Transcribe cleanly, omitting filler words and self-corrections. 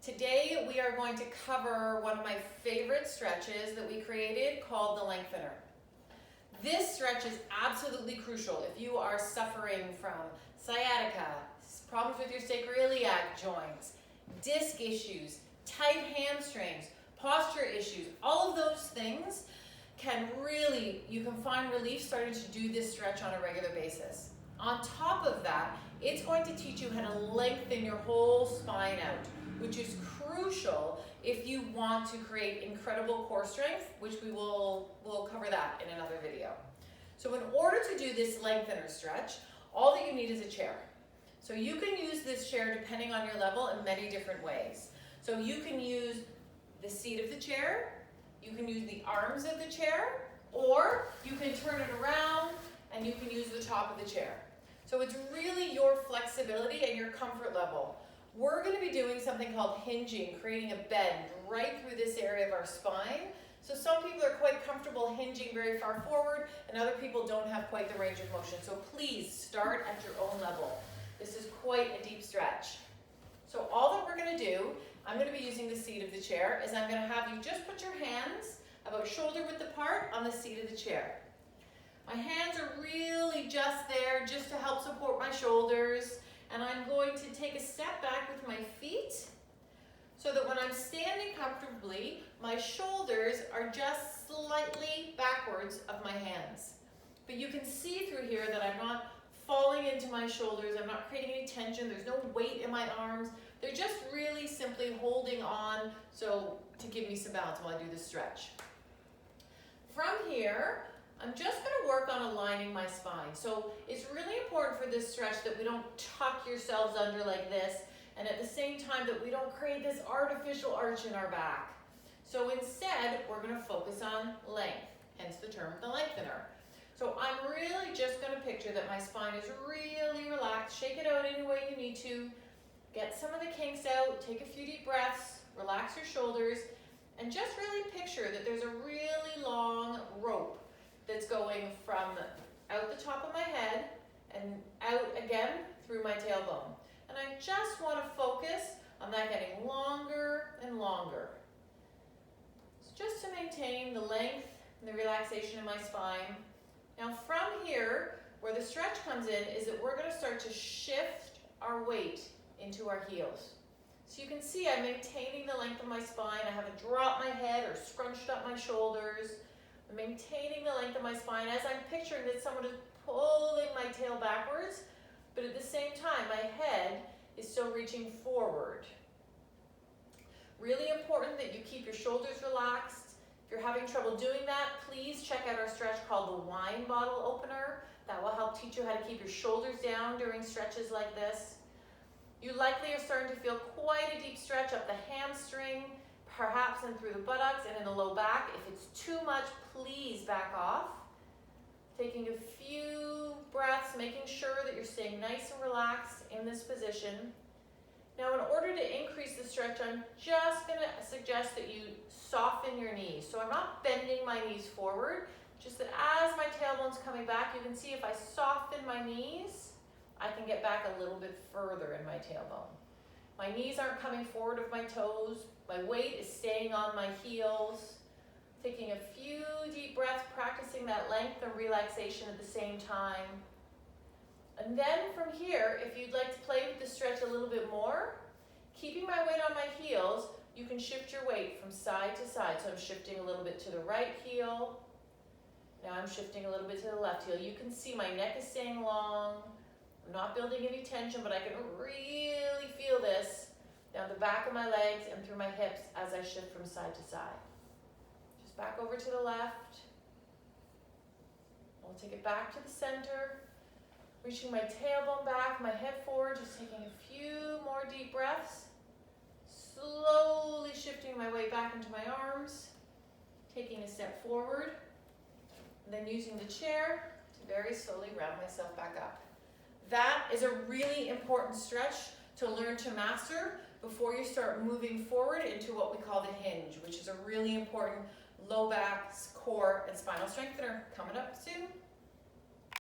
Today we are going to cover one of my favorite stretches that we created called the lengthener. This stretch is absolutely crucial if you are suffering from sciatica, problems with your sacroiliac joints, disc issues, tight hamstrings, posture issues. All of those things you can find relief starting to do this stretch on a regular basis. On top of that, it's going to teach you how to lengthen your whole spine out, which is crucial if you want to create incredible core strength, which we'll cover that in another video. So in order to do this lengthener stretch, all that you need is a chair. So you can use this chair depending on your level in many different ways. So you can use the seat of the chair, you can use the arms of the chair, or you can turn it around and you can use the top of the chair. So it's really your flexibility and your comfort level. We're going to be doing something called hinging, creating a bend right through this area of our spine. So some people are quite comfortable hinging very far forward, and other people don't have quite the range of motion. So please start at your own level. This is quite a deep stretch. So all that we're going to do, I'm going to be using the seat of the chair, is I'm going to have you just put your hands about shoulder width apart on the seat of the chair. My hands are really just there just to help support my shoulders, and I'm going to take a step back with my feet so that when I'm standing comfortably, my shoulders are just slightly backwards of my hands. But you can see through here that I'm not falling into my shoulders, I'm not creating any tension, there's no weight in my arms. They're just really simply holding on to give me some balance while I do this stretch. From here, I'm just going to work on aligning my spine. So it's really important for this stretch that we don't tuck yourselves under like this, and at the same time that we don't create this artificial arch in our back. So instead, we're going to focus on length, hence the term the lengthener. So I'm really just going to picture that my spine is really relaxed. Shake it out any way you need to. Get some of the kinks out, take a few deep breaths, relax your shoulders, and just really picture that there's a really long rope that's going from out the top of my head and out again through my tailbone. And I just want to focus on that getting longer and longer. So just to maintain the length and the relaxation in my spine. Now from here, where the stretch comes in is that we're going to start to shift our weight into our heels. So you can see I'm maintaining the length of my spine. I haven't dropped my head or scrunched up my shoulders. I'm maintaining the length of my spine as I'm picturing that someone is pulling my tail backwards, but at the same time, my head is still reaching forward. Really important that you keep your shoulders relaxed. If you're having trouble doing that, please check out our stretch called the wine bottle opener. That will help teach you how to keep your shoulders down during stretches like this. You likely are starting to feel quite a deep stretch up the hamstring, perhaps in through the buttocks and in the low back. If it's too much, please back off. Taking a few breaths, making sure that you're staying nice and relaxed in this position. Now, in order to increase the stretch, I'm just going to suggest that you soften your knees. So I'm not bending my knees forward, just that as my tailbone's coming back, you can see if I soften my knees, I can get back a little bit further in my tailbone. My knees aren't coming forward of my toes. My weight is staying on my heels. Taking a few deep breaths, practicing that length and relaxation at the same time. And then from here, if you'd like to play with the stretch a little bit more, keeping my weight on my heels, you can shift your weight from side to side. So I'm shifting a little bit to the right heel. Now I'm shifting a little bit to the left heel. You can see my neck is staying long. I'm not building any tension, but I can really feel this down the back of my legs and through my hips as I shift from side to side. Just back over to the left. I'll take it back to the center, reaching my tailbone back, my head forward, just taking a few more deep breaths. Slowly shifting my weight back into my arms, taking a step forward, and then using the chair to very slowly round myself back up. That is a really important stretch to learn to master before you start moving forward into what we call the hinge, which is a really important low back, core, and spinal strengthener coming up soon.